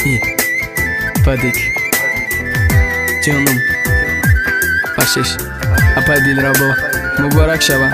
İyi. Padik. Canım. Başeş. Apa Dilrabo. Mübarek şaba.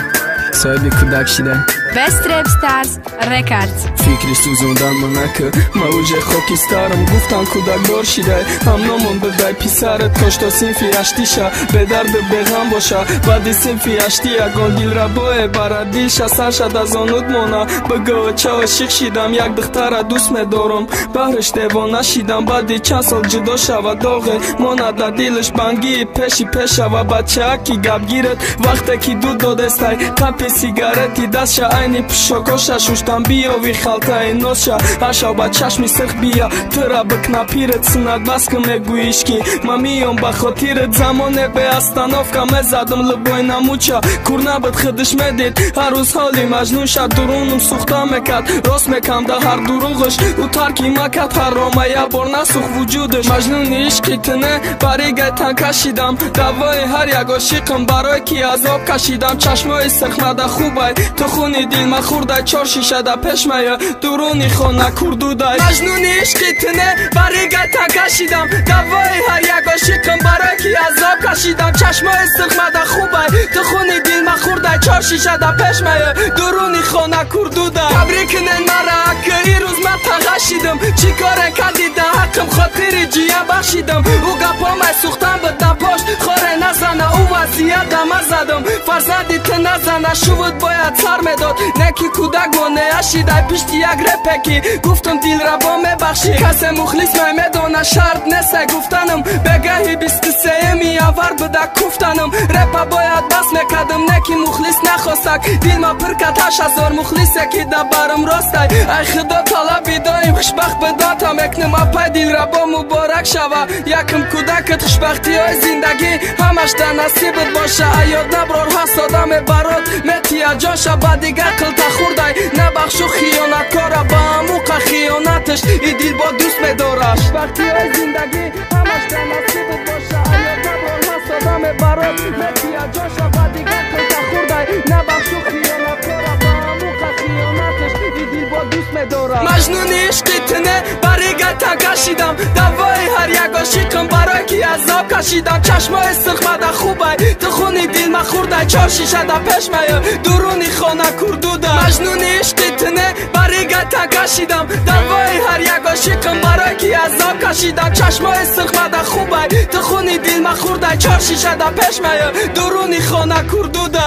Sahibi kudak şide. Best Rap Stars Records. فکری سوزوندن منکه موج خاکسترم گفتن کودک دار شده هم نامون بدای پیسرت کاشتا سینفی اشتیشه به درد بغم باشه بعد سینفی اشتی اگان دیل را بای برادیشه سرشد از آنود مانا بگاه چه عاشق شیدم یک دختر دوست میدارم بهرش دیوانه شیدم بعد چند سال جدا شود داغه مانا در دیلش بنگی پیشی پیشه و بچه اکی گب گیرد وقتی که دود دادستای قپ سیگارتی دستشه اینی پشاکاشه شوشتم بیاوی خالتای نوشه اشا با چشمی سرخ بیا ترا بکنا پیرت سند بس که میگویش که ما میام با خاطرت زمانه به استانوفکا میزدم لبای نموچه کور نبود خودش میدید هر روز حالی مجنون شد درونم سوخته میکد راست میکم در هر دروغش او ترکی مکد حرامه یه بار نسوخ وجودش مجنون عشقی تنه برای گیتن کشیدم دوای هر یک عاشقم برای کی عذاب کشیدم چشمای سرخ مده خوبه تو خونی دیل ما خورده چار شیشه ده پیش میه درونی خونه کردودای مجنون عشقی تنه برای گیتن کشیدم دوای هر یک عاشقم برای کی عذاب کشیدم چشمای سرخ مده خوبه تو خونی دیل ما خورده چار شیشه ده پیش میه درونی خونه کردودای تبریکنن مرا که ای روز من تغشیدم چی کاره کردی ده حقم خاطر جیه بخشیدم او گپا می سوختم بدم پاشت خاره نزنه او وضعیت دمه زدم فرزندی ته نزنه شود باید سر میداد نکی کودک مانه اشیده پیشتی یک رپکی گفتم دیل را با میبخشی کسی مخلص میدانه شرط نسه گفتنم بگهی 23 میاور بده کفتنم رپا باید بس میکدم نکی مخلص نخواستک دیل ما پر کد 8000 مخلصه که ده برم راستای ای خدا طلبی دایم خوشبخت بداتم اکنم اپای دیل را با مبارک شوه یکم کودکت خوشبختی های زندگی همش در نصیبت باشه ایاد نبرار هست آدم برات متیا جاشه با دیگه قلت خوردای نبخشو خیانتکاره با اموق خیانتش ای دیل با دوست میدارش خوشبختی های زندگی همش در نصیبت باشه ایاد نبرار هست آدم برات متیا جاشه با دیگه قلت خوردای نبخشو خیانتکاره با اموق خیانتش ای دیل با دوست میدارش مجنون عشقی تنه برای گیتن کشیدم دوای هر یک عاشقم برای کی عذاب کشیدم چشمای سرخ مده خوبه تو خونی دیل ما خورده چار شیشه ده پیش میه درونی خانه کردوده مجنون عشقی تنه برای گیتن کشیدم دوای هر یک عاشقم برای کی عذاب کشیدم چشمای سرخ مده خوبه تو خونی دیل ما خورده چار شیشه ده پیش میه درونی خانه کردوده